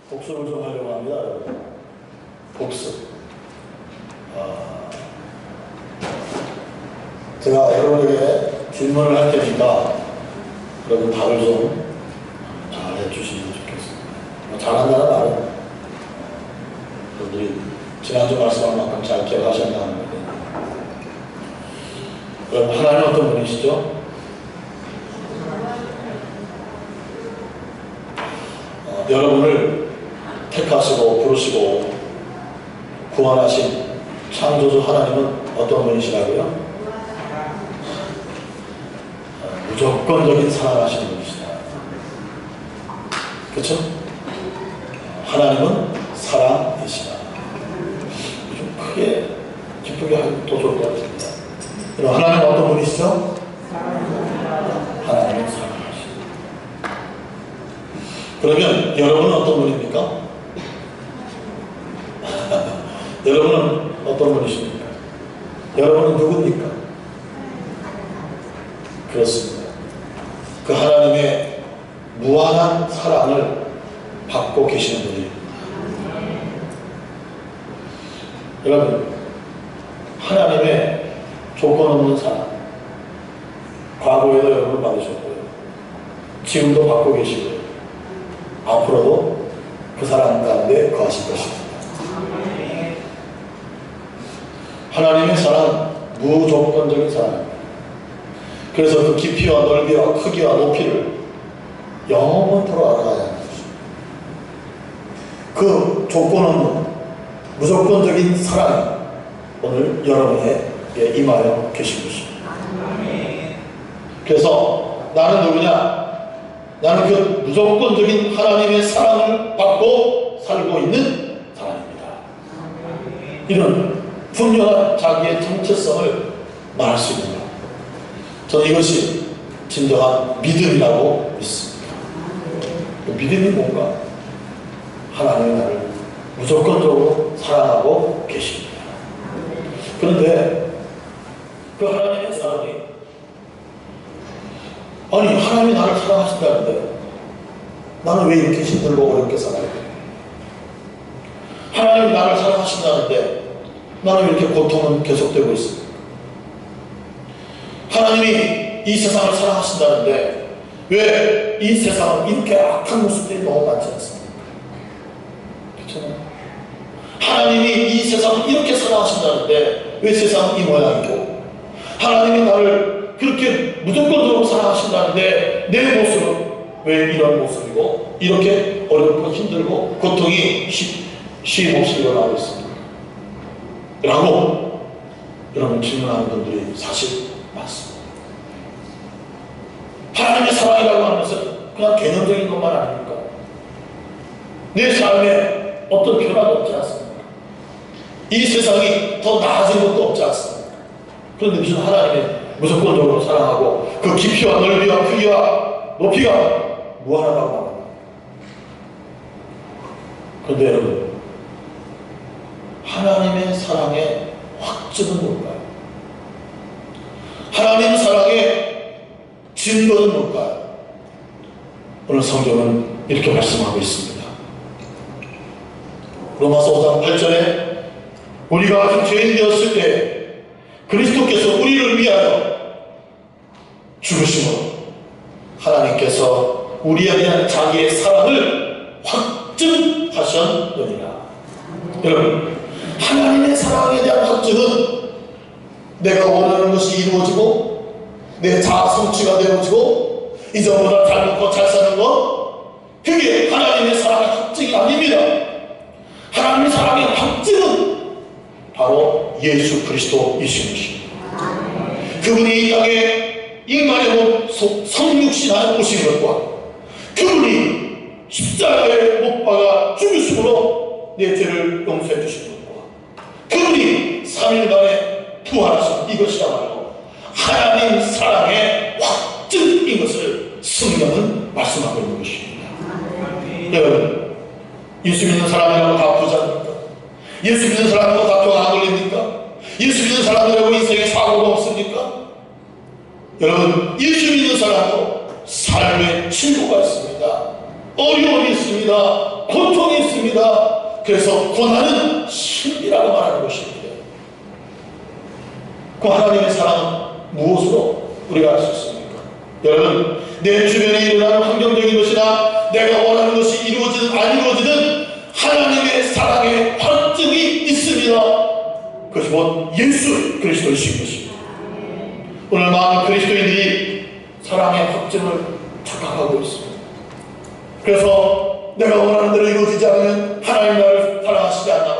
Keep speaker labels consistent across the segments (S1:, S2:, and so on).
S1: 복습을 좀 하려고 합니다, 여러분. 복습. 제가 여러분에게 질문을 할 테니까 여러분 답을 좀 잘 해주시면 좋겠습니다. 잘한다는 말은 여러분들이 지난주 말씀한 만큼 잘 기억하셨나 하는데, 여러분 하나님은 어떤 분이시죠? 여러분을 택하시고 부르시고 구원하신 창조주 하나님은 어떤 분이시라고요? 무조건적인 사랑하시는 분이시다. 그렇죠? 하나님은 사랑이시다. 좀 크게 기쁘게 하면 더 좋을 것 같습니다. 그럼 하나님은 어떤 분이시죠? 하나님은 사랑하시다. 그러면 여러분은 어떤 분입니까? 여러분은 어떤 분이십니까? 여러분은 누굽니까? 그렇습니다. 그 하나님의 무한한 사랑을 받고 계시는 분이에요. 여러분, 하나님의 조건 없는 사랑, 과거에도 여러분 받으셨고요, 지금도 받고 계시고요, 앞으로도 그 사랑 가운데 거하실 것입니다. 하나님의 사랑은 무조건적인 사랑입니다. 그래서 그 깊이와 넓이와 크기와 높이를 영원토록 알아가야 하는 것입니다. 그 조건 없는 무조건적인 사랑이 오늘 여러분에게 임하여 계신 것입니다. 그래서 나는 누구냐? 나는 그 무조건적인 하나님의 사랑을 받고 살고 있는 사람입니다. 이런 분명한 자기의 정체성을 말할 수 있는 것. 저는 이것이 진정한 믿음이라고 믿습니다. 그 믿음이 뭔가? 하나님이 나를 무조건적으로 사랑하고 계십니다. 그런데 그 하나님의 사랑이, 아니 하나님이 나를 사랑하신다는데 나는 왜 이렇게 힘들고 어렵게 살아야 돼? 하나님이 나를 사랑하신다는데 나는 왜 이렇게 고통은 계속되고 있습니까? 하나님이 이 세상을 사랑하신다는데 왜 이 세상은 이렇게 악한 모습들이 너무 많지 않습니까? 그렇잖아요. 하나님이 이 세상을 이렇게 사랑하신다는데 왜 세상은 이 모양이고, 하나님이 나를 그렇게 무조건적으로 사랑하신다는데 내 모습은 왜 이런 모습이고 이렇게 어렵고 힘들고 고통이 쉼없이 일어나고 있습니까? 라고 여러분 질문하는 분들이 사실 많습니다. 하나님의 사랑이라고 하는 것은 그냥 개념적인 것만 아닙니까? 내 삶에 어떤 변화도 없지 않습니까? 이 세상이 더 나아진 것도 없지 않습니까? 그런데 무슨 하나님의 무조건적으로 사랑하고 그 깊이와 넓이와 크기와 높이가 무한하다고 합니다. 그런데 여러분, 하나님의 사랑의 확증은 뭘까요? 하나님 사랑의 증거는 뭘까요? 오늘 성경은 이렇게 말씀하고 있습니다. 로마서 5장 8절에 우리가 아직 죄인 되었을 때 그리스도께서 우리를 위하여 죽으심으로 하나님께서 우리에 대한 자기의 사랑을 확증하셨느니라. 여러분, 하나님의 사랑에 대한 확증은 내가 원하는 것이 이루어지고 내 자아 성취가 되어지고 이전보다 잘 먹고 잘 사는 것, 그게 하나님의 사랑의 확증이 아닙니다. 하나님의 사랑의 확증은 바로 예수 그리스도이신 것입니다. 그분이 이 땅에 인간의 몸 성육신하여 오신 것과 그분이 십자가에 못 박아 죽으심으로 내 죄를 용서해 주신 것과 그분이 3일간에 부활하신 이것이야말로 하나님 사랑의 확증인 것을 성경은 말씀하고 있는 것입니다. 여러분, 예수 믿는 사람이라고 다 부자입니까? 예수 믿는 사람이라고 다 병 안 걸립니까? 예수 믿는 사람이라고 인생에 사고가 없습니까? 여러분, 예수 믿는 사람도 삶에 친구가 있습니다. 어려움이 있습니다. 고통이 없습니다. 그래서 고난은 신비라고 말하는 것입니다. 그 하나님의 사랑은 무엇으로 우리가 알 수 있습니까? 여러분, 내 주변에 일어나는 환경적인 것이나 내가 원하는 것이 이루어지든 안 이루어지든 하나님의 사랑의 확증이 있습니다. 그것이 곧 예수 그리스도이신 것입니다. 오늘 많은 그리스도인들이 사랑의 확증을 착각하고 있습니다. 그래서 내가 원하는 대로 이루어지지 않으면 하나님 나를 사랑하시지 않나,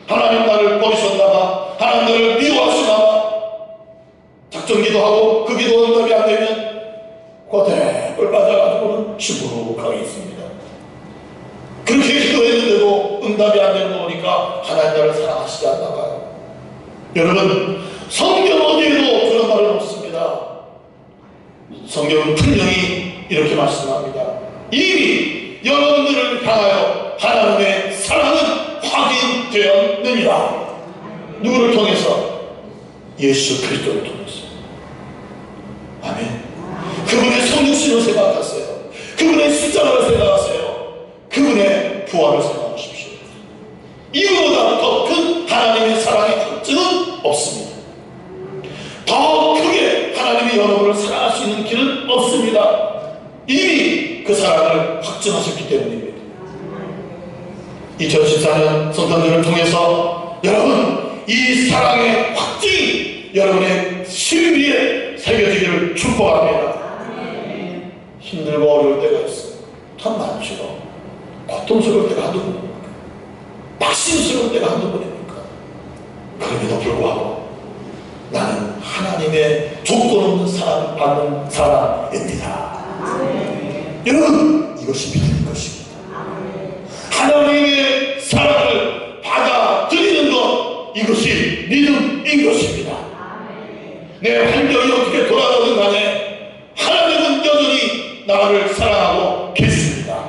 S1: 하나님 나를 버리셨나봐, 하나님 나를 미워하시나봐, 작정기도 하고 그 기도 응답이 안 되면 고대를 빠져가지고는 시무룩하게 있습니다. 그렇게 기도했는데도 응답이 안 되는 거 보니까 하나님 나를 사랑하시지 않나 봐요. 여러분, 성경 어디에도 그런 말은 없습니다. 성경은 분명히 이렇게 말씀합니다. 이미 여러분들을 향하여 하나님의 사랑은 확인되었느니라. 누구를 통해서? 예수 그리스도를 통해서. 아멘. 그분의 성육신을 생각하세요. 그분의 십자가를 생각하세요. 그분의 부활을 생각하십시오. 이거보다 더 큰 하나님의 사랑의 확증은 없습니다. 더 크게 하나님이 여러분을 사랑할 수 있는 길은 없습니다. 이미 그 사랑을 확증하셨기 때문입니다. 2014년 성탄절을 통해서 여러분, 이 사랑의 확증이 여러분의 신비에 새겨지기를 축복합니다. 힘들고 어려울 때가 있어요. 참 많죠. 고통스러울 때가 한두 번입니까? 박심스러울 때가 한두 번입니까? 그럼에도 불구하고 나는 하나님의 조건 없는 사랑을 받는 사람입니다. 여러분, 이것이 믿음인 것입니다. 하나님의 사랑을 받아들이는 것, 이것이 믿음인 것입니다. 내 환경이 어떻게 돌아가든 간에 하나님은 여전히 나를 사랑하고 계십니다.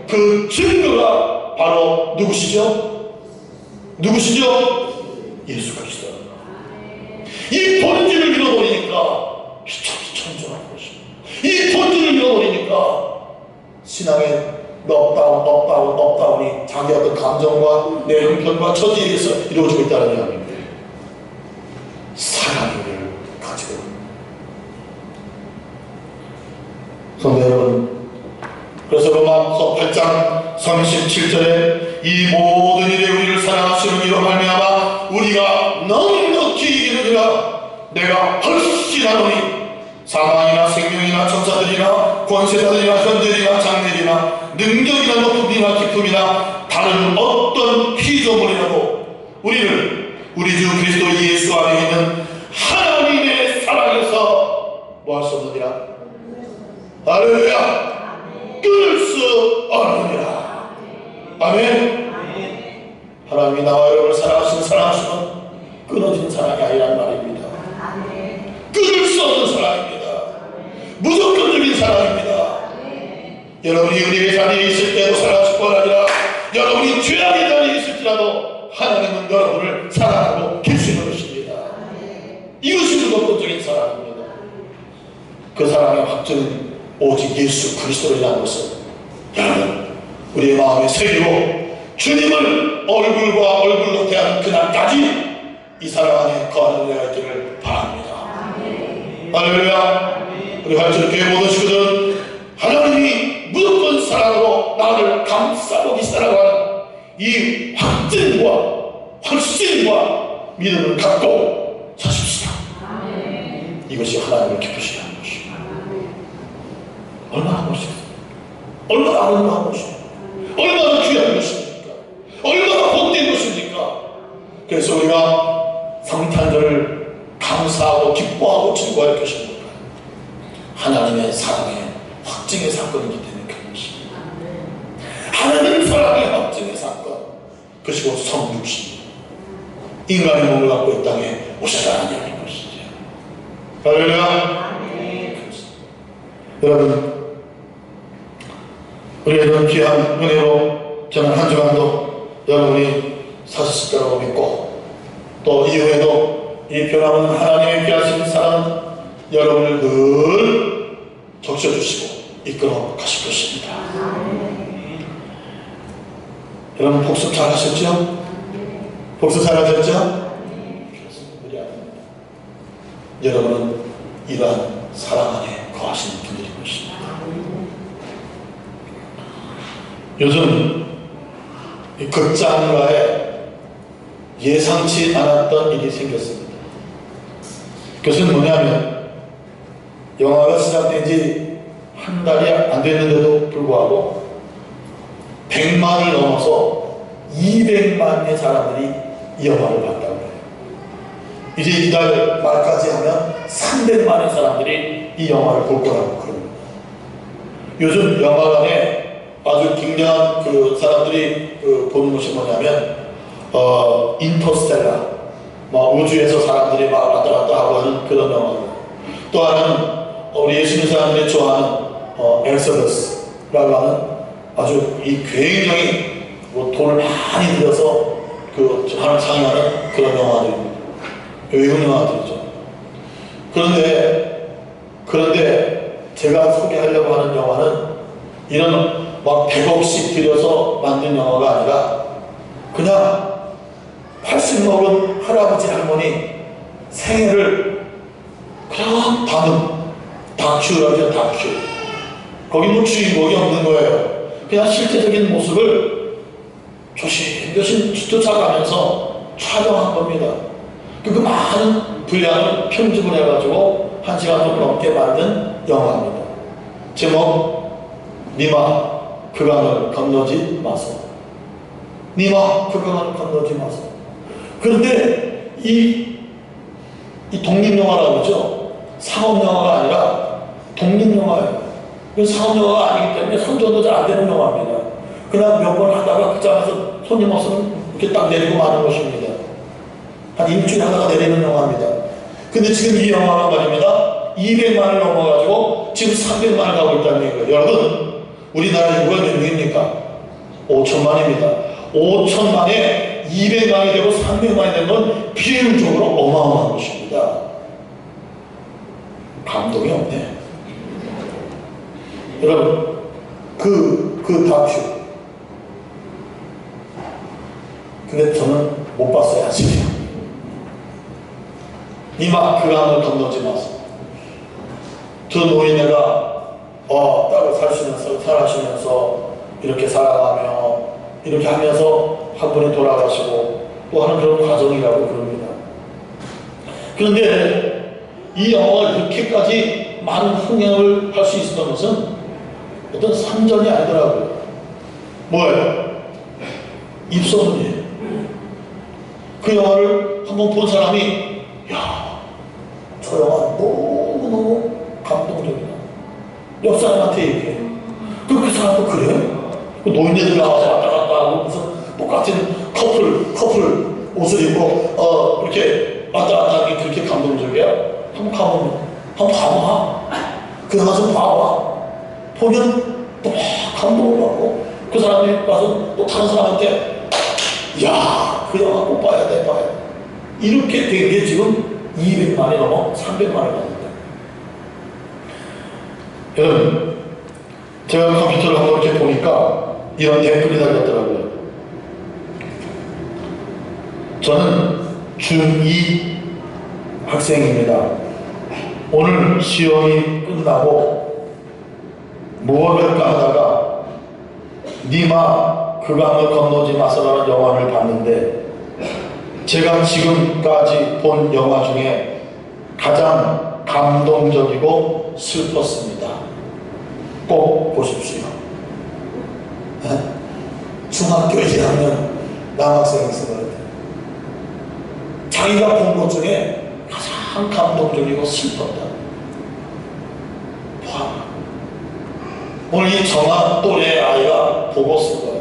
S1: 그 증거가 바로 누구시죠? 누구시죠? 예수 그리스도. 이 본질을 잃어버리니까 천천한 것입니다. 이 본질을 잃어버리니까 신앙의 업다운이 자기 어떤 감정과 내 형편과 처지에 의해서 이루어지고 있다는 이야기입니다. 사랑을 가지고. 성도 여러분, 그래서 로마서 8장 37절에 이 모든 일에 우리를 사랑하시는 이로 말미암아 우리가 넉넉히 이기느니라. 내가 확신하노니 사망이나 생명이나 천사들이나 권세자들이나 현재이나 장래이나 능력이나 높음이나 깊음이나 다른 어떤 피조물이라도 우리를 우리 주 그리스도 예수 안에 있는 하나님의 사랑에서 뭐 할 수 없느니라. 할렐루야. 끊을 수 없느니라. 아멘. 하나님이 나와 여러분을 사랑하시면 끊어지는 사랑이 아니란 말입니다. 끊을 수 없는 사랑입니다. 무조건적인 사랑입니다. 여러분이 은혜의 자리에 있을 때도 사랑하실 뿐 아니라 여러분이 죄악의 자리에 있을지라도 하나님은 여러분을 사랑하고 계시는 것입니다. 이것이 무조건적인 사랑입니다. 그 사랑의 확증은 오직 예수 그리스도라는 것을 여러분 우리의 마음에 새기고 주님을 얼굴과 얼굴로 대하는 그날까지 이 사랑 안에 거하는 은혜가 있기를 바랍니다. 할렐루야. 우리 할주교회 모든 식구들은 하나님이 무조건 사랑으로 나를 감싸고 계시다라고 하는 이 확증과 확신과 믿음을 갖고 사십시다. 이것이 하나님을 기쁘시게 하는 것입니다. 얼마나 멋있습니까? 얼마나 아름다운 것입니까? 얼마나 귀한 것입니까? 얼마나 복된 것입니까? 그래서 우리가 성탄절을 감사하고 기뻐하고 즐거워할 것입니다. 하나님의 사랑의 확증의 사건이기 때문에 그런 것입니다. 하나님의 사랑의 확증의 사건, 그것이 곧 성육신, 인간의 몸을 갖고 이 땅에 오셨다는 이야기인 것이죠. 할렐루야. 여러분, 우리의 이런 귀한 은혜로 저는 한 주간도 여러분이 사셨을 거라고 믿고, 또 이후에도 이 변함없는 하나님의 귀하신 사랑은 여러분을 늘 적셔주시고 이끌어 가실 것입니다. 여러분 복습 잘 하셨죠? 복습 잘 하셨죠? 우리 아닙니다. 여러분은 이러한 사랑 안에 거하시는 분들인 것입니다. 요즘 이 극장가에 예상치 않았던 일이 생겼습니다. 그것은 뭐냐면 영화가 시작된 지 한 달이 안 됐는데도 불구하고 100만을 넘어서 200만의 사람들이 이 영화를 봤다고 해요. 이제 이달 말까지 하면 300만의 사람들이 이 영화를 볼 거라고 그럽니다. 요즘 영화관에 아주 굉장한 그 사람들이 보는 것이 뭐냐면 인터스텔라, 우주에서 사람들이 막 왔다 갔다 하고 하는 그런 영화고, 또 하나는 우리 예수님 사람들이 좋아하는 엑소더스라고 하는 아주 이 굉장히 돈을 많이 들여서 상영하는 그런 영화들입니다. 외국 영화들이죠. 그런데 제가 소개하려고 하는 영화는 이런 막 100억씩 들여서 만든 영화가 아니라 그냥 80 먹은 할아버지 할머니 생애를 그냥 담은 다큐라죠. 다큐. 거기 뭐 주인공이 없는 거예요. 그냥 실제적인 모습을 조심조심 쫓아가면서 촬영한 겁니다. 그 많은 분량을 편집을 해가지고 1시간 좀 넘게 만든 영화입니다. 제목, 니마 그강을 건너지 마소. 니마 그강을 건너지 마소. 그런데 이 독립영화라고 그러죠. 상업영화가 아니라 독립영화예요. 상업영화가 아니기 때문에 선전도 잘 안 되는 영화입니다. 그냥 몇 번 하다가 극장에서 손님 없으면 이렇게 딱 내리고 마는 것입니다. 한 일주일 하다가 내리는 영화입니다. 근데 지금 이 영화가 말입니다. 200만을 넘어가지고 지금 300만을 가고 있다는 얘기예요. 여러분, 우리나라 인구가 몇 명입니까? 5천만입니다. 5천만에 200만이 되고 300만이 되는 건 비율적으로 어마어마한 것입니다. 감동이 없네. 여러분, 그 다큐. 근데 저는 못 봤어요, 아직요. 니마 그강을 건너지 마소. 두 노인네가 따로 살아시면서 이렇게 살아가며 이렇게 하면서 한 분이 돌아가시고 또 하는 그런 과정이라고 그럽니다. 그런데 이 영화가 이렇게까지 많은 흥행을 할 수 있었던 것은 어떤 선전이 아니더라고요. 뭐예요? 입소문이에요. 그 영화를 한번 본 사람이 저 영화 너무너무 감동적이다. 옆 사람한테 얘기해. 그 사람도 그래? 그 노인네들 나와서 왔다 갔다 하고 무슨 똑같은 커플 옷을 입고 이렇게 왔다 갔다 하는 게 그렇게 감동적이야? 한번 가보면 한번 가봐. 그 영화 좀 봐봐. 보면 또 감동을 받고 그 사람이 와서 또 다른 사람한테 그 영화 꼭 봐야 돼. 이렇게 된 게 지금 200만이 넘어 300만을 받는다. 여러분, 제가 컴퓨터를 한번 이렇게 보니까 이런 댓글이 달렸더라고요. 저는 중2 학생입니다. 오늘 시험이 끝나고 무엇을 할까 하다가 니마 그강을 건너지 마소라는 영화를 봤는데 제가 지금까지 본 영화 중에 가장 감동적이고 슬펐습니다. 꼭 보십시오. 중학교 1학년 남학생이었을 것 같아요. 자기가 본 것 중에 가장 감동적이고 슬펐다. 오늘 이 정한 또래 아이가 보고 쓴 거예요.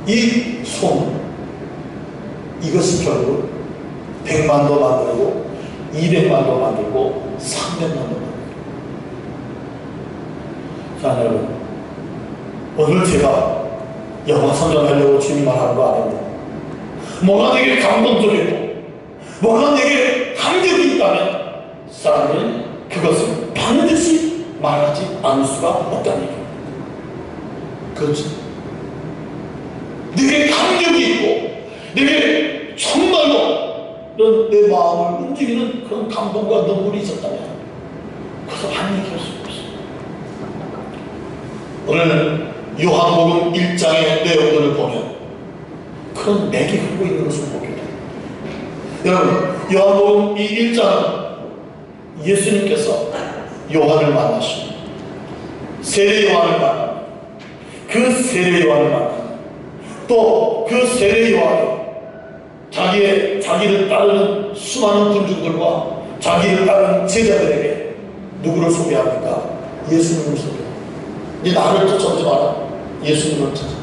S1: 이 소문, 이것이 결국 100만도 만들고 200만도 만들고 300만도 만들고. 자, 여러분, 오늘 제가 영화 선전하려고 주님만 하는 거 아닙니다. 뭐가 내게 감동적이고 뭐가 내게 감격이 있다면 사람들은 그것을 반드시 말하지 않을 수가 없다는 얘기입니다. 그렇지. 내게 감격이 있고 내게 정말로 내 마음을 움직이는 그런 감동과 눈물이 있었다면 그래서 한 얘기할 수 없어. 오늘 요한복음 1장의 내용들을 보면 그런 맥이 흐르고 있는 것을 보게 돼요. 여러분, 요한복음 이 1장은 예수님께서 요한을 만나시고 세례 요한을 만나고 그 세례 요한을 만나고 또 그 세례 요한이 자기를 따르는 수많은 군중들과 자기를 따르는 제자들에게 누구를 소개합니까? 예수님을 소개합니다. 이제 나를 쫓아오지 마라. 예수님을 찾아.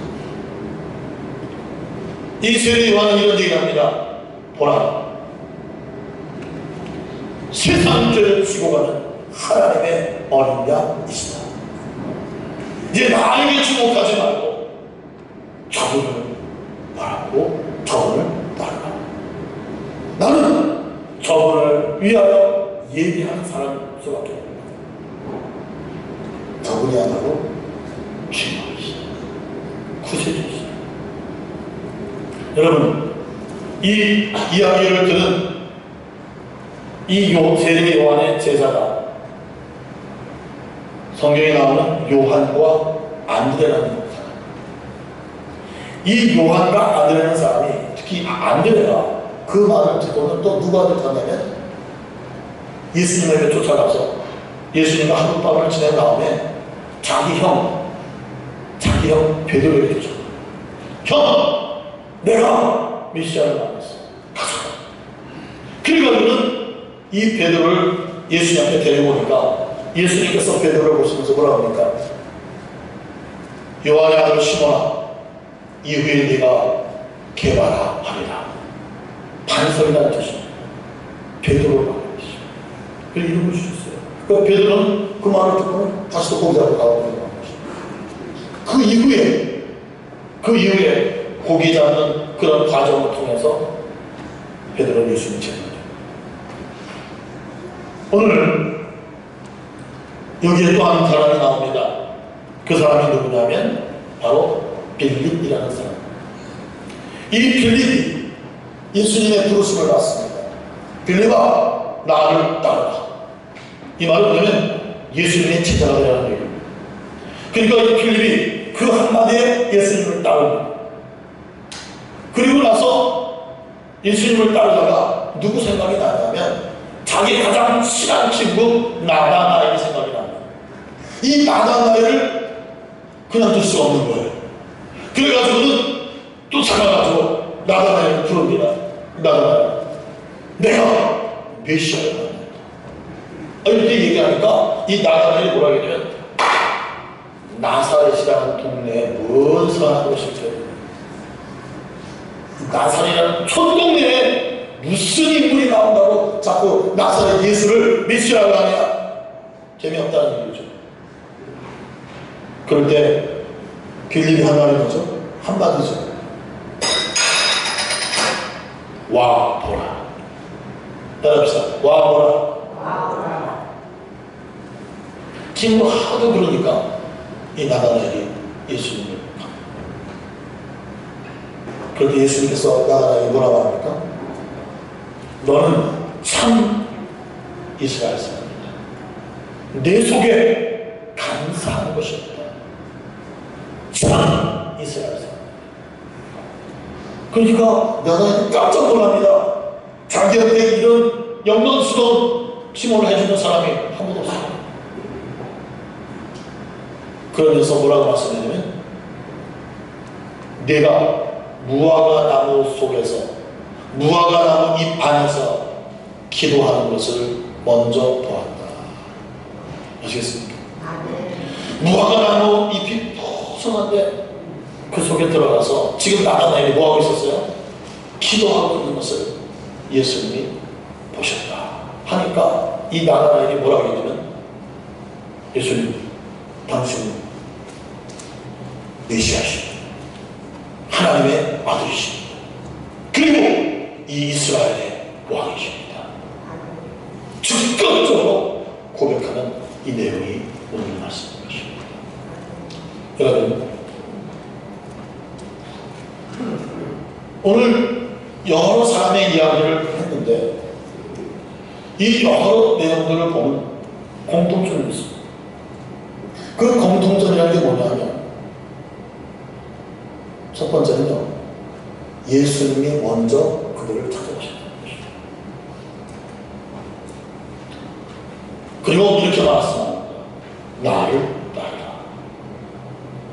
S1: 이 세례 요한은 이런 얘기를 합니다. 보라, 세상 죄를 지고 가는 하나님의 어린 양이시다. 이제 나에게 주목하지 말고 저분을 바라고 저분을 따르라. 나는 저분을 위하여 예비하는 사람 수밖에 없다. 저분이야말로 주님이시다. 구세주이시다. 여러분, 이 이야기를 들은 이 세례 요한의 제자가 성경에 나오는 요한과 안드레라는 사람. 이 요한과 안드레라는 사람이, 특히 안드레가 그 말을 듣고는 또 누가 듣었냐면 예수님에게 쫓아가서 예수님과 하룻밤을 지낸 다음에 자기 형 베드로에게 쫓아가. 형, 내가 메시아를 만났어. 가자. 그래가지고는 이 베드로를 예수님 앞에 데려오니까 예수님께서 베드로를 보시면서 뭐라 합니까? 요한의 아들 시몬아, 이후에 네가 개바라 하리라. 반석이라는 뜻입니다. 베드로를 말하시죠. 그 이름을 주셨어요. 그 베드로는 그 말을 듣고 다시 또 고기 잡으러 가고 그 이후에 고기 잡는 그런 과정을 통해서 베드로는 예수님을 제자죠. 오늘 여기에 또 한 사람이 나옵니다. 그 사람이 누구냐면 바로 빌립이라는 사람. 이 빌립이 예수님의 부르심을 받습니다. 빌립아, 나를 따르라. 이 말은 뭐냐면 예수님의 제자가 되라는 얘기입니다. 그러니까 이 빌립이 그 한마디에 예수님을 따릅니다. 그리고 나서 예수님을 따르다가 누구 생각이 나냐면 자기 가장 친한 친구 나다나엘이 생각이 납니다. 이 나다나엘을 그냥 둘 수 없는 거예요. 그래가지고는 또 찾아가지고 나다나엘을 부릅니다. 나다나엘, 내가 메시아를 만났다. 이렇게 얘기하니까 이 나다나엘이 뭐라 하냐면 나사렛이라는 동네에 먼 산한 곳일 때 나사렛이라는 촌동네에 무슨 인물이 나온다고 자꾸 나사렛 예수를 메시아라고 하냐. 재미없다는 얘기죠. 그럴 때 빌립이 한 말이 뭐죠? 한마디죠. 와 보라. 따라합시다. 와 보라. 친구 하도 그러니까 이 나다나엘이 예수님을 갑니다. 그런데 예수님께서 나다나엘이 뭐라고 합니까? 너는 참 이스라엘 사람이다. 내 속에 감사하는 것이 없다. 참 이스라엘 사람. 그러니까 나다나엘이 깜짝 놀랍니다. 자기한테 이런 영론스러운 칭호를 해주는 사람이 한 번도 없어요. 그러면서 뭐라고 말씀하냐면 내가 무화과 나무 속에서 무화과 나무 잎 안에서 기도하는 것을 먼저 보았다. 아시겠습니까? 무화과 나무 잎이 포성한데 그 속에 들어가서 지금 나다나엘이 뭐하고 있었어요? 기도하고 있는 것을 예수님이 보셨다 하니까 이 나다나엘이 뭐라고 했냐면 예수님, 당신은 메시아십니다. 하나님의 아들이십니다. 그리고 이 이스라엘의 왕이십니다. 즉각적으로 고백하는 이 내용이 오늘 말씀인 것입니다. 여러분, 오늘 여러 사람의 이야기를 했는데 이 여러 내용들을 보면 공통점이 있습니다. 그 공통점이라는 게 뭐냐면 첫 번째는요, 예수님이 먼저 그들을 찾아오셨다는 것입니다. 그리고 이렇게 말씀합니다. 나를 따르라.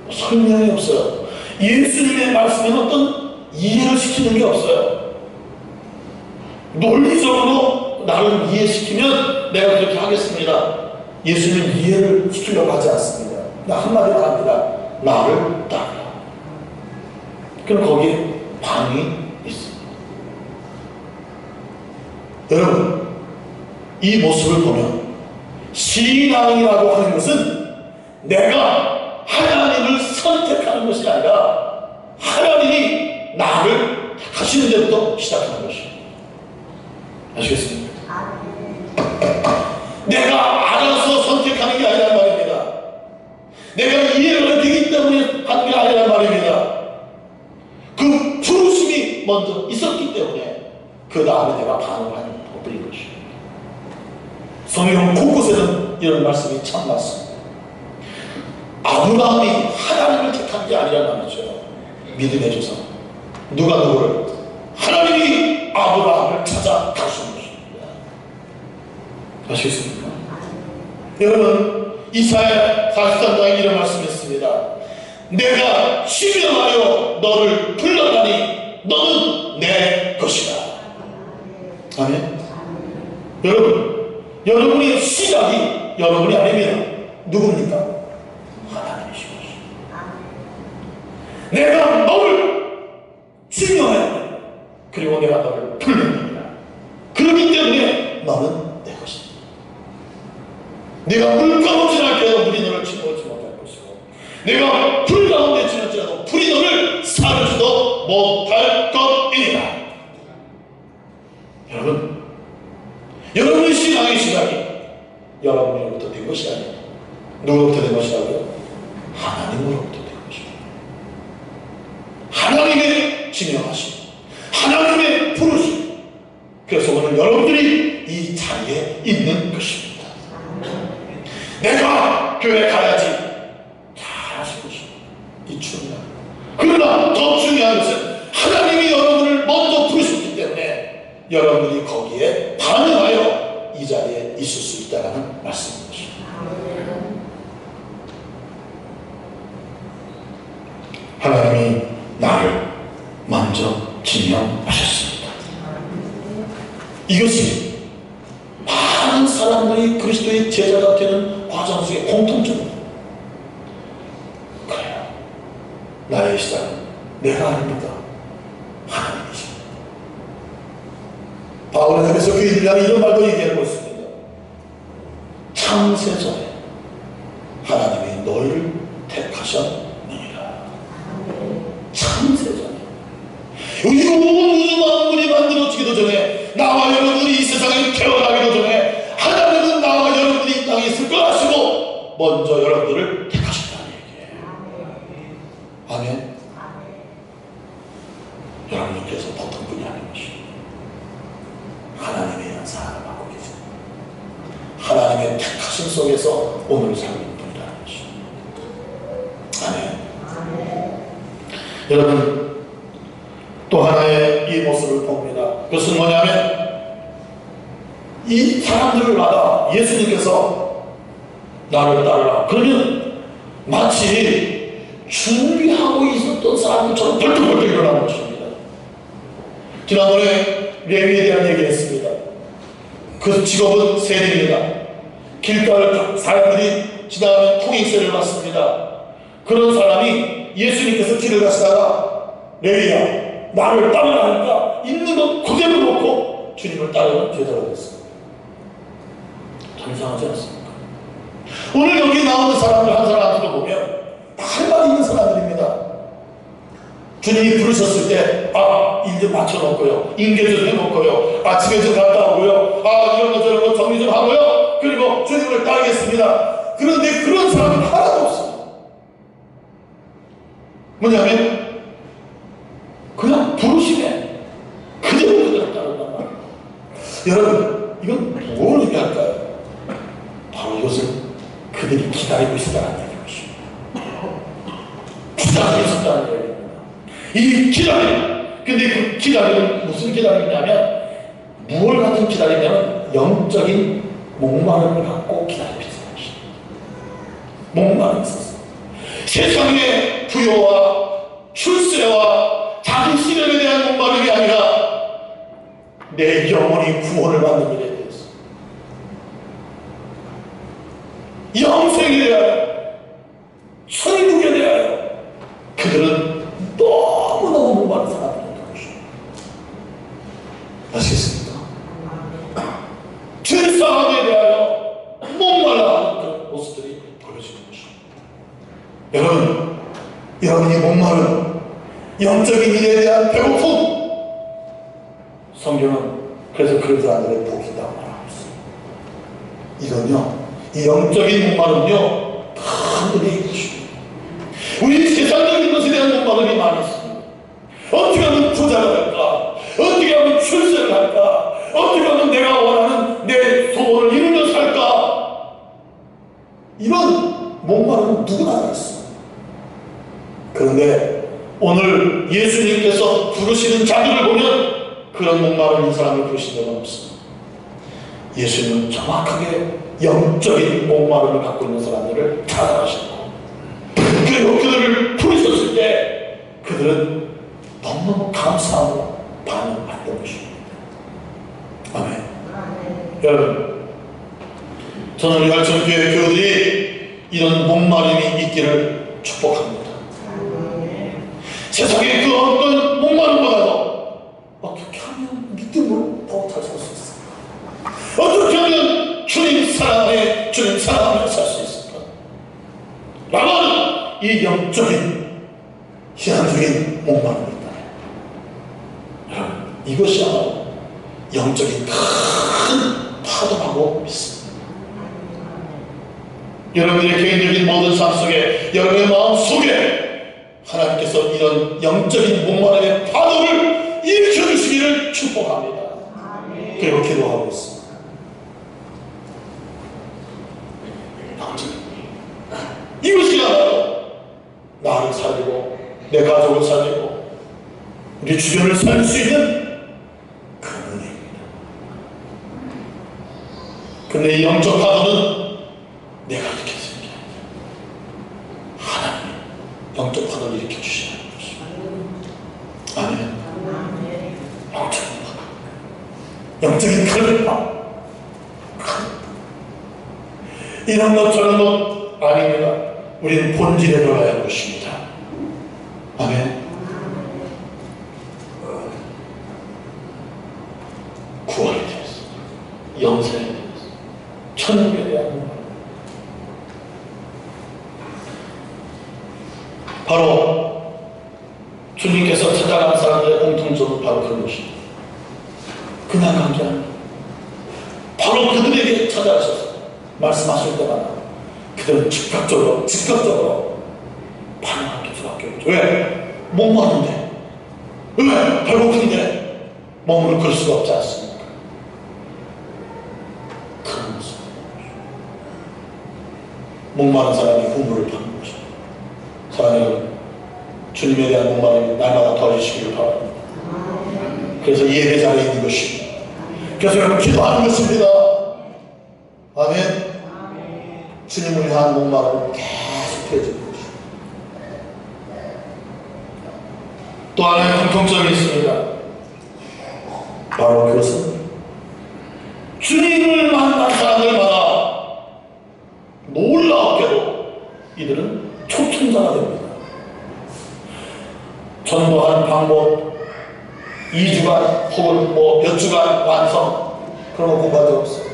S1: 설명이 없어요. 예수님의 말씀에 어떤 이해를 시키는 게 없어요. 논리적으로 나를 이해시키면 내가 그렇게 하겠습니다. 예수님 이해를 시키려고 하지 않습니다. 나 한마디로 합니다. 나를 따르라. 그럼 거기에 반응이 있습니다. 여러분, 이 모습을 보면 신앙이라고 하는 것은 내가 하나님을 선택하는 것이 아니라 하나님이 나를 택하시는 데부터 시작하는 것입니다. 아시겠습니까? 내가 알아서 선택하는 게 아니란 말입니다. 내가 이해가 되기 때문에 하는 게 아니란 말입니다. 그 부르심이 먼저 있었기 때문에 그 다음에 내가 반응하는 것뿐인 것입니다. 성경 곳곳에는 이런 말씀이 참 많습니다. 아브라함이 하나님을 택한 게 아니란 말이죠. 믿음의 조상. 누가 누구를? 하나님이 아브라함을 찾아 가신 것입니다. 아시겠습니까? 여러분, 이사야 43장에 이런 말씀이 있습니다. 내가 지명하여 너를 불러다니 너는 내 것이다. 아멘. 여러분, 여러분의 시작이 여러분이 아닙니다. 누굽니까? 하나님이신 것입니다. 내가 너를 지명하여 그리고 내가 너를 불렀느니라. 그렇기 때문에 너는 내 것이다. 내가 물 가운데 지날지라도 물이 너를 침몰치 못할 것이고 내가 불 가운데 지날지라도 불이 너를 사르지도 못할 것이니라. 여러분, 여러분의 신앙의 시작이 여러분으로부터 된 것이 아니에요. 누구로부터 된 것이라고요? 하나님으로부터 된 것입니다. 하나님의 지명하심, 하나님의 부르심. 그래서 오늘 여러분들이 이 자리에 있는 것입니다. 내가 교회 가야지 잘하실 것입니다. 이 중요한. 그러나 더 중요한 것은 하나님이 여러분을 먼저 부르셨기 때문에 여러분들이 거기에 반응하여 이 자리에 있을 수 있다는 말씀인 것입니다. 하나님이 나를 먼저 지명하셨습니다. 이것이 많은 사람들이 그리스도의 제자가 되는 과정 속의 공통점입니다. 그래요. 나의 시작은 내가 아닙니다. 하나님이십니다. 바울은 여기서 그들이 이런 말도 얘기하고 있습니다. 창세전에 하나님이 너희를 택하셨느니라. 창세전에 이 온 우주 만물이 만들어지기도 전에 나와 여러분이 이 세상에 태어나기도 전에 하나님은 나와 여러분이 이 땅에 있을 걸 아시고 먼저 여러분들을 택하셨다는 얘기예요. 아멘. 여러분께서 보통 분이 아닌 것입니다. 하나님의 연상을 받고 계십니다. 하나님의 택하심 속에서 오늘 살고 있는 분이라는 것입니다. 아멘. 여러분, 또 하나의 이 모습을 봅니다. 그것은 뭐냐면 이 사람들마다 예수님께서 나를 따르라 그러면 마치 준비하고 있었던 사람들처럼 벌떡벌떡 일어나는 것입니다. 지난번에 레위에 대한 얘기했습니다. 그 직업은 세리입니다. 길가를 사람들이 지나가면 통행세를 받습니다. 그런 사람이 예수님께서 길을 가시다가 레위야 나를 따르라 하니까 있는 것 그대로 놓고 주님을 따르는 제자가 됐습니다. 참 이상하지 않습니까? 오늘 여기 나오는 사람들 한 사람들을 보면 다 할 말이 있는 사람들입니다. 주님이 부르셨을 때 일 좀 맞춰놓고요, 인계 좀 해놓고요, 집에 좀 갔다 오고요, 이런 거 저런 거 정리 좀 하고요, 그리고 주님을 따르겠습니다. 그런데 그런 사람은 하나도 없습니다. 뭐냐면 그냥 부르심에 여러분, 이건 뭘 의미할까요? 바로 이것은 그들이 기다리고 있었다는 얘기입니다. 기다리고 있었다는 얘기입니다. 이 기다림, 근데 그 기다림은 무슨 기다림이냐면, 무엇 같은 기다림이냐면 영적인 목마름을 갖고 기다리고 있었던 것입니다. 목마름이 있었어요. 세상의 부여와 출세와 자기 실현에 대한 목마름이 아니라 내 영혼이 구원을 받는 일에 대해서, 영생에 대하여, 천국에 대하여 그들은 너무너무 목마른 사람들이었던 것입니다. 아시겠습니까? 죄사함에 대하여 목말라하는 그런 모습들이 보여지는 것입니다. 여러분, 여러분이 목마른 영적인 일에 대한 배고픔, 성경은 그래서 그런 사람들의 복이라고 말하고 있어요. 이건요, 이 영적인 목마름은요, 다 은혜의 것입니다. 우리 세상적인 것에 대한 목마름이 많이 있습니다. 어떻게 하면 부자가 될까? 어떻게 하면 출세를 할까? 어떻게 하면 내가 원하는 내 소원을 이루며 살까? 이런 목마름은 누구나 다 있어요. 그런데 오늘 예수님께서 부르시는 자들을 보면 그런 목마른 사람을 부르신 적은 없습니다. 예수님은 정확하게 영적인 목마름을 갖고 있는 사람들을 찾아가셨고, 그리고 그들을 부르셨을 때 그들은 너무너무 감사하고 반응했던 것입니다. 아멘. 여러분, 저는 우리 할천교회 교우들이 이런 목마름이 있기를 축복합니다. 세상에 그 어떤 목마름보다도 어떻게 하면 믿음으로 더 잘 살 수 있을까? 어떻게 하면 주님 사랑에, 주님 사랑하며 살 수 있을까? 라는 이 영적인, 신앙적인 목마름이 있다. 여러분, 이것이야말로 영적인 큰 파도라고 믿습니다. 여러분들의 개인적인 모든 삶 속에, 여러분의 마음 속에 하나님께서 이런 영적인 목마름의 파도를 일으켜주시기를 축복합니다. 그리고 기도하고 있습니다. 이것이야말로 나를 살리고 내 가족을 살리고 우리 주변을 살릴 수 있는 그런 은혜입니다. 근데 이 영적 파도는 내가 일으켜주는 게 아니라 하나님이 영적 파도를 일으켜주시는 것입니다. 아멘. 영적인 파도, 영적인 칼날파, 이런 것 저런 것 아닙니다. 우리는 본질에 들어가야 할 것입니다. 아멘. 구원에 대해서, 영생에 대해서, 천국에 대한 것, 바로 주님께서 찾아간 사람들의 공통점은 바로 그런 것입니다. 그냥 간 게 아니에요. 바로 그들에게 찾아가셔서 말씀하실 때마다 그들은 즉각적으로 반응할 수밖에 없죠. 왜? 목마른데, 왜? 배고픈데 몸을 걸 수가 없지 않습니까? 그런 모습. 목마른 사람이 국물을 받는 것입니다. 사랑하는 여러분, 주님에 대한 목마름이 날마다 더해지시기를 바랍니다. 그래서 예배 자리에 있는 것입니다. 그래서 여러분 기도하는 것입니다. 아멘. 주님을 향한 목마름은 계속 더해지는 것입니다. 또 하나의 공통점이 있습니다. 바로 그것은 주님을 만난 사람들마다 놀랍게도 이들은 초청자가 됩니다. 전도한 방법, 2주간 혹은 몇 주간 완성, 그런 거 공부한 적 없어요.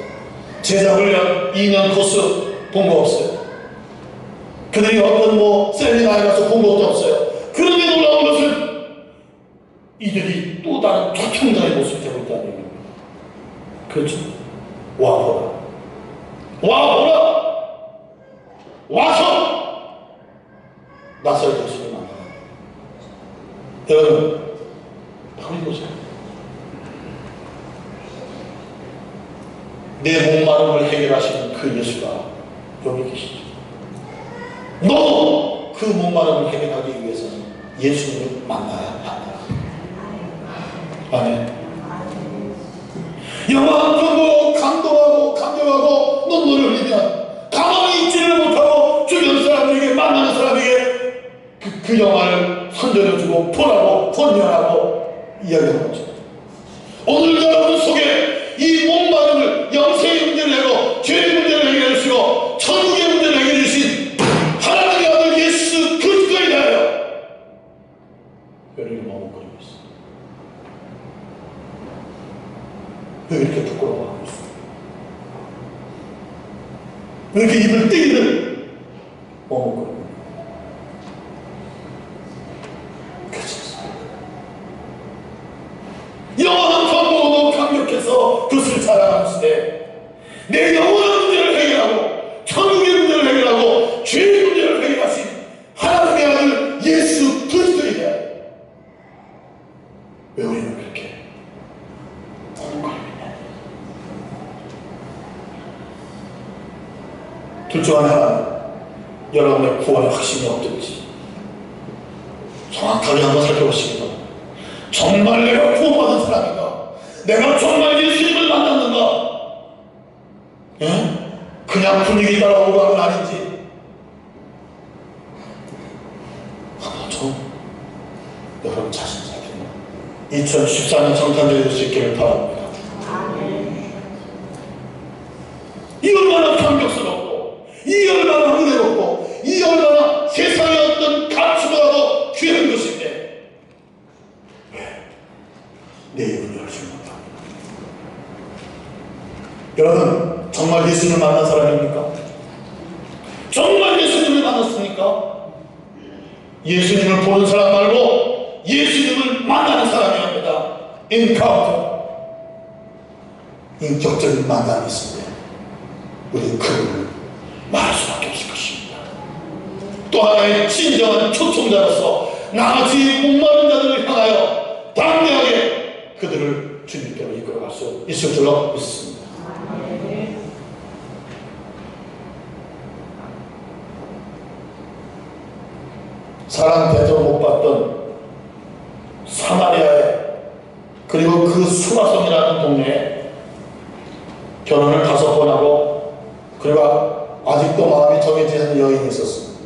S1: 제자훈련 2년 코스 본 거 없어요. 그들이 어떤 세미나에 가서 본 것도 없어요. 그런데 놀라운 것은 이들이 또 다른 초청자의 모습이 되고 있다는 얘기입니다. 그렇죠? 와보라. 와보라. 와서 나서야 예수를 만나. 여러분, 바로 이거죠. 내 목마름을 해결하시는 그 예수가 여기 계시죠. 너도 그 목마름을 해결하기 위해서는 예수님을 만나야 한다. 아멘. 영화 한 편 보고 감동하고 감격하고 눈물을 흘리면 가만히 있지를 못하고 주변 사람들에게 만나는 사람에게 그 영화를 선전해주고 보라고 권면하고 이야기하는 거죠. 오늘 여러분 속에 이 목마름을 영생의 문제를 해고 죄의 문제를 해결해 주시고 천국의 문제를 해결해 주신 하나님의 아들 예수 그리스도에 대하여 뼈를 머뭇거리고 있습니다. 왜 이렇게 부끄러워하고 있습니까? 왜 이렇게 입을 떼기를 머뭇거리고 영원한 정보도 강력해서 그것을 자랑하시되 내 영원한 문제를 해결하고 천국의 문제를 해결하고 죄의 문제를 해결하신 하나님의 아들 예수 그리스도에 대하여 왜 우리는 그렇게 머뭇거리느냐. 둘 중 하나, 여러분의 구원의 확신이 없든지 정확하게 한번 살펴보시기 바랍니다. 정말 내가 구원받은 사람인가? 내가 정말 예수님을 만났는가? 예? 그냥 분위기 따라오고 하는 건 아닌지 한번 좀 여러분 자신 살피는 2014년 정탄절이 될 수 있기를 바랍니다. 이 얼마나 감격스럽고 이 얼마나 은혜롭고 이 얼마나 세상의 어떤 가치보다도 귀한 것인데 내 입을 열지 못합니다. 여러분 정말 예수님을 만난 사람입니까? 정말 예수님을 만났습니까? 예수님을 보는 사람 말고 예수님을 만나는 사람이 합니다. 인카운터, 인격적인 만남이 있을 때 우리는 그분을 말할 수밖에 없을 것입니다. 또 하나의 진정한 초청자로서 나같이 목마른 자들을 향하여 담대하게 그들을 주님께로 이끌어갈 수 있을 줄로 믿습니다. 사람 대접 못 받던 사마리아에 그리고 그 수라성이라는 동네에 결혼을 5번 하고 그리고 아직도 마음이 정해지지 않은 여인이 있었습니다.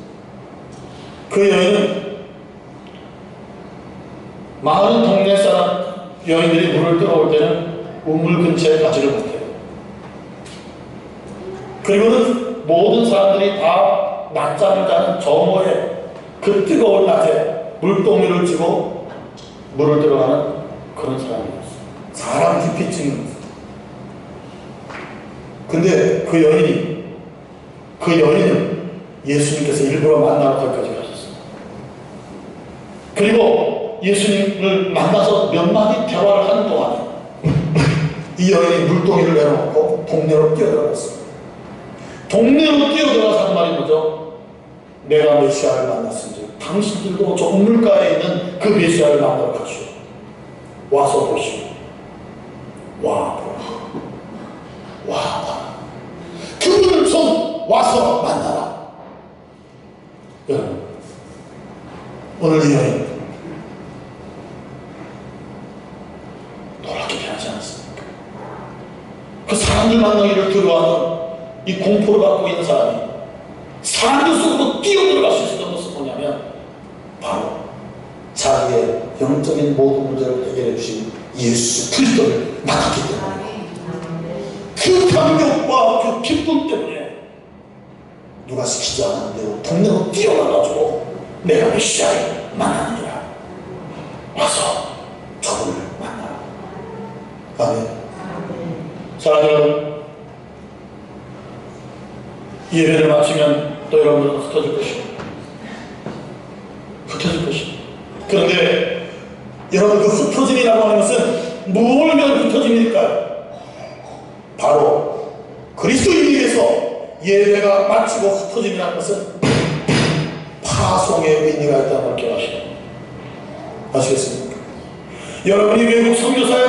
S1: 그 여인은 많은 동네 사람 여인들이 물을 뜨러올 때는 우물 근처에 가지를 못해요. 그리고는 모든 사람들이 다 낮잠을 자는 정오에 그 뜨거운 낮에 물동이를 쥐고 물을 들어가는 그런 사람이었어요. 사람 깊이 찌는 거예요. 근데 그 여인은 예수님께서 일부러 만나러 거기까지 가셨어요. 그리고 예수님을 만나서 몇 마디 대화를 하는 동안에 이 여인이 물동이를 내려놓고 동네로 뛰어들어갔어요. 동네로 뛰어들어가서 하는 말이 뭐죠? 내가 메시아를 만났은지 당신들도 저 우물가에 있는 그 메시아를 만나러 가시오. 와서 보시오. 와 보라. 와 봐라. 그분을 좀 와서 만나라. 여러분 오늘 이 여인 놀랍게 변하지 않았습니까? 그 사람들 만나기를 두려워하는 이 공포를 갖고 있는 사람이 사람들 속으로 뛰어들어갈 수 있었던 것은 뭐냐면 바로 자기의 영적인 모든 문제를 해결해 주신 예수 그리스도를 만났기 때문에 그 감격과 그 기쁨 때문에 누가 시키지 않았는데도 동네로 뛰어나가지고 내가 메시아를 만나느니라. 와서 저분을 만나라. 아멘. 사랑하는 여러분, 예배를 마치면 또 여러분들은 흩어질 것입니다. 흩어질 것입니다. 그런데 여러분 그 흩어짐이라고 하는 것은 뭘 위한 흩어짐일까요? 바로 그리스도인을 위해서 예배가 마치고 흩어짐이라는 것은 파송의 의미가 있다는 걸 기억하시고 아시겠습니까? 여러분이 외국 선교사에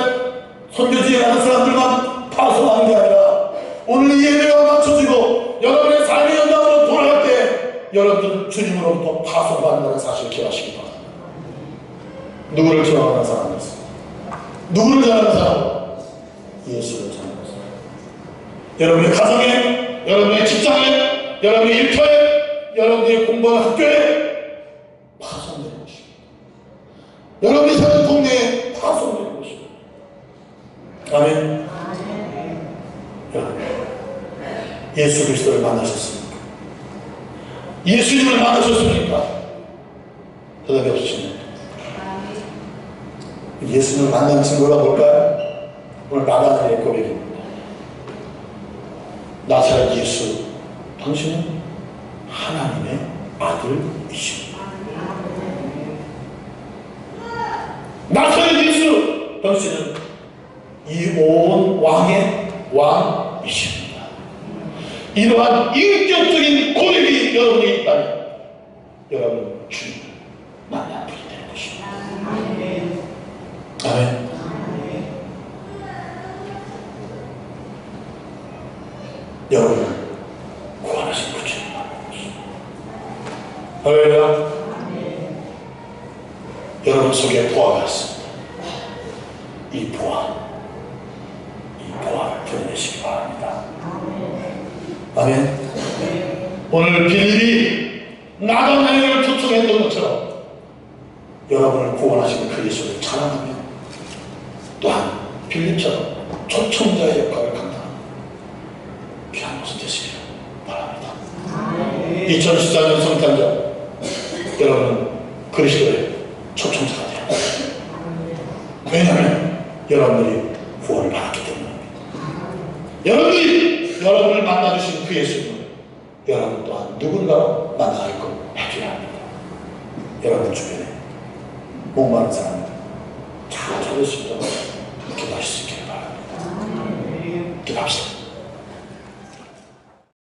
S1: 선교지에 가는 사람들만 파송하는 게 아니라 오늘 이 예배가 맞춰지고 여러분의 삶의 현장으로 돌아갈 때 여러분들은 주님으로부터 파송받는다는 사실을 기억하시기 바랍니다. 누구를 전하는 사람이었습니다. 누구를 전하는 사람? 예수를 전하는 사람. 여러분의 가정에, 여러분의 직장에, 여러분의 일터에, 여러분의 공부하는 학교에 파송되는 것입니다. 여러분이 사는 동네에 파송되는 것입니다. 아멘. 여러분, 예수 그리스도를 만나셨습니까? 예수님을 만나셨습니까? 대답이 없으십니까? 예수님을 만난 증거가 뭘까요? 오늘 나가는 고백입니다. 나사렛 예수, 당신은 하나님의 아들이십니다. 나사렛 예수, 당신은 이 온 왕의 왕이십니다. 이러한 인격적인 고백이 여러분에 있다면 여러분은 주님을 만나게 되는 것입니다. 아멘. 여러분을 구원하신 그 주님 만나는 것입니다. 할렐루야. 여러분 속에 부활이 있습니다. 이 부활을 드러내시기 바랍니다. 아멘. 오늘 빌립이 나다나엘을 초청했던 것처럼 여러분을 구원하시는 그 예수를 찬양하며 또한 빌립처럼 초청자의 역할을 감당하는 귀한 것이 되시기를 바랍니다. 2014년 성탄절 여러분은 그리스도의 초청자가 되어 왜냐하면 여러분들이 구원을 받았기 때문입니다. 여러분을 만나주신 그 예수님을 여러분 또한 누군가로 만나게끔 해줘야 합니다. 여러분 주변에 목마른 사람들 잘 찾으시고